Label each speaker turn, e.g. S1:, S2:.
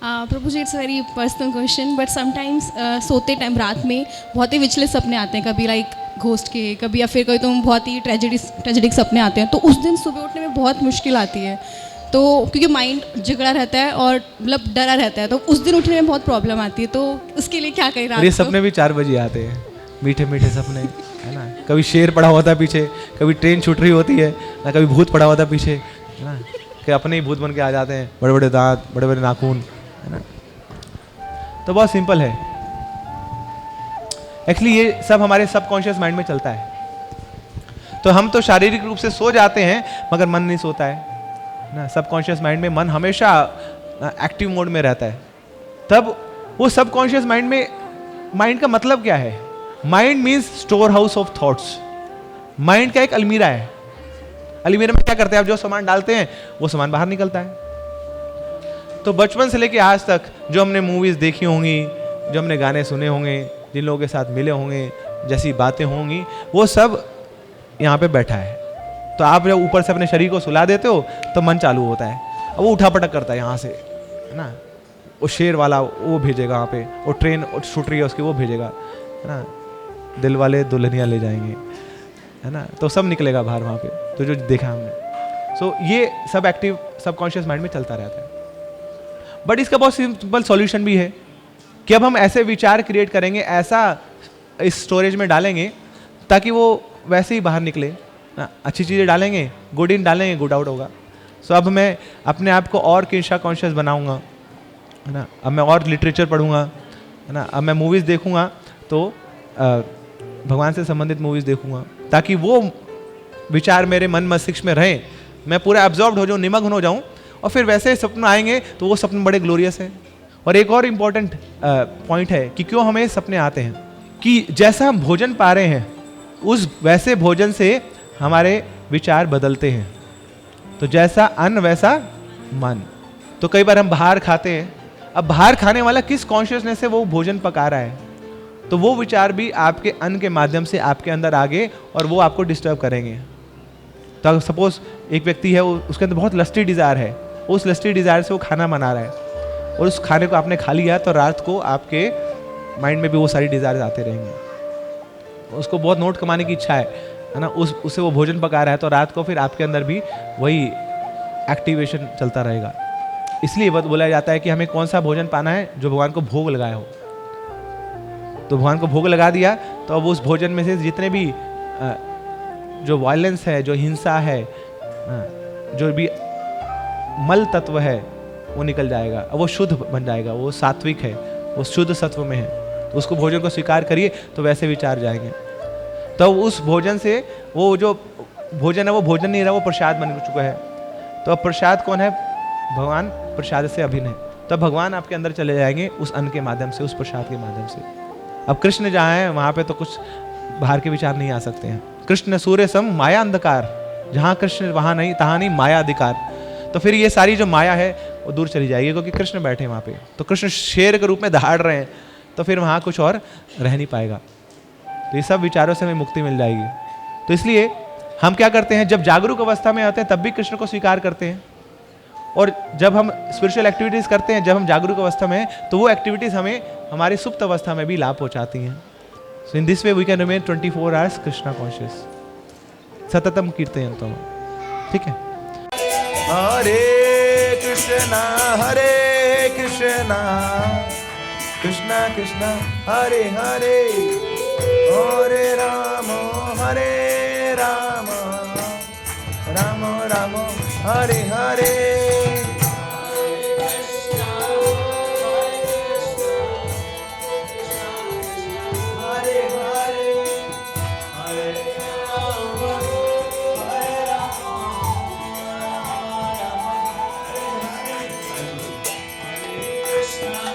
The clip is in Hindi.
S1: Prabhu ji, it's very personal question, but sometimes सोते टाइम रात में बहुत ही विचलित सपने आते हैं, कभी लाइक घोस्ट के, कभी या फिर कोई तो बहुत ही ट्रेजेडिक सपने आते हैं, तो उस दिन सुबह उठने में बहुत मुश्किल आती है। तो क्योंकि माइंड जगड़ा रहता है और मतलब डरा रहता है, तो उस दिन उठने में बहुत प्रॉब्लम आती है। तो उसके लिए क्या करें?
S2: ये सपने भी 4 बजे आते हैं, मीठे मीठे सपने, है ना। कभी शेर पड़ा होता है पीछे, कभी ट्रेन छूट रही होती है ना, कभी भूत पड़ा होता है पीछे, है ना, कि अपने ही भूत बन के आ जाते हैं, बड़े बड़े दांत, बड़े बड़े नाखून, है ना। तो बहुत सिंपल है एक्चुअली, ये सब हमारे सबकॉन्शियस माइंड में चलता है। तो हम तो शारीरिक रूप से सो जाते हैं मगर मन नहीं सोता है ना। सबकॉन्शियस माइंड में मन हमेशा एक्टिव मोड में रहता है। तब वो सबकॉन्शियस माइंड में, माइंड का मतलब क्या है? Mind means store house of thoughts. Mind का एक अलमीरा है। अलमीरा में क्या करते हैं आप? जो सामान डालते हैं वो सामान बाहर निकलता है। तो बचपन से लेके आज तक जो हमने मूवीज देखी होंगी, जो हमने गाने सुने होंगे, जिन लोगों के साथ मिले होंगे, जैसी बातें होंगी, वो सब यहाँ पे बैठा है। तो आप जब ऊपर से अपने शरीर को सुला देते हो तो मन चालू होता है, अब वो उठा पटक करता है यहाँ से, है ना। वो शेर वाला वो भेजेगा वहाँ पे, वो ट्रेन छूट रही है उसकी वो भेजेगा, है ना। दिल वाले दुल्हनिया ले जाएंगे, है ना। तो सब निकलेगा बाहर वहाँ पे, तो जो देखा हमने। सो ये सब एक्टिव सबकॉन्शियस माइंड में चलता रहता है। बट इसका बहुत सिंपल सॉल्यूशन भी है कि अब हम ऐसे विचार क्रिएट करेंगे, ऐसा इस स्टोरेज में डालेंगे ताकि वो वैसे ही बाहर निकले ना। अच्छी चीज़ें डालेंगे, गुड इन डालेंगे, गुड आउट होगा। सो अब मैं अपने आप को और किंशा कॉन्शियस बनाऊंगा, है ना। अब मैं और लिटरेचर पढ़ूंगा, है ना। अब मैं मूवीज़ देखूंगा तो भगवान से संबंधित मूवीज़ देखूंगा ताकि वो विचार मेरे मन मस्तिष्क में रहें, मैं पूरा एब्जॉर्ब हो जाऊँ, निमग्न हो जाऊँ, और फिर वैसे सपने आएंगे तो वो सपने बड़े ग्लोरियस हैं। और एक और इम्पॉर्टेंट पॉइंट है कि क्यों हमें सपने आते हैं, कि जैसा हम भोजन पा रहे हैं उस वैसे भोजन से हमारे विचार बदलते हैं। तो जैसा अन्न वैसा मन। तो कई बार हम बाहर खाते हैं, अब बाहर खाने वाला किस कॉन्शियसनेस से वो भोजन पका रहा है, तो वो विचार भी आपके अन्न के माध्यम से आपके अंदर आगे और वो आपको डिस्टर्ब करेंगे। तो सपोज एक व्यक्ति है, उसके अंदर बहुत लस्टी डिज़ायर है, उस लस्टी डिज़ायर से वो खाना बना रहा है और उस खाने को आपने खा लिया तो रात को आपके माइंड में भी वो सारी डिज़ायर्स आते रहेंगे। उसको बहुत नोट कमाने की इच्छा है ना, उससे वो भोजन पका रहा है, तो रात को फिर आपके अंदर भी वही एक्टिवेशन चलता रहेगा। इसलिए बोला जाता है कि हमें कौन सा भोजन पाना है जो भगवान को भोग लगाया हो। तो भगवान को भोग लगा दिया तो अब उस भोजन में से जितने भी जो वायलेंस है, जो हिंसा है, जो भी मल तत्व है वो निकल जाएगा, अब वो शुद्ध बन जाएगा, वो सात्विक है, वो शुद्ध सत्व में है। तो उसको भोजन को स्वीकार करिए तो वैसे विचार जाएंगे। तो उस भोजन से, वो जो भोजन है वो भोजन नहीं रहा, वो प्रसाद बन चुका है। तो अब प्रसाद कौन है? भगवान प्रसाद से अभिन्न है। तब भगवान आपके अंदर चले जाएंगे उस अन्न के माध्यम से, उस प्रसाद के माध्यम से। अब कृष्ण जहाँ है वहाँ पे तो कुछ बाहर के विचार नहीं आ सकते हैं। कृष्ण सूर्य सम माया अंधकार, जहाँ कृष्ण वहाँ नहीं, तहाँ नहीं माया अधिकार। तो फिर ये सारी जो माया है वो दूर चली जाएगी, क्योंकि कृष्ण बैठे वहाँ पे। तो कृष्ण शेर के रूप में दहाड़ रहे हैं, तो फिर वहाँ कुछ और रह नहीं पाएगा। तो ये सब विचारों से हमें मुक्ति मिल जाएगी। तो इसलिए हम क्या करते हैं, जब जागरूक अवस्था में आते हैं तब भी कृष्ण को स्वीकार करते हैं, और जब हम स्पिरिचुअल एक्टिविटीज़ करते हैं, जब हम जागरूक अवस्था में हैं, तो वो एक्टिविटीज़ हमें हमारी सुप्त अवस्था में भी लाभ पहुँचाती हैं। So in this way we can remain 24 hours Krishna conscious. सततम कीर्तयन्तम। ठीक है।
S3: हरे कृष्णा कृष्णा कृष्णा हरे हरे, हरे राम राम राम राम हरे हरे।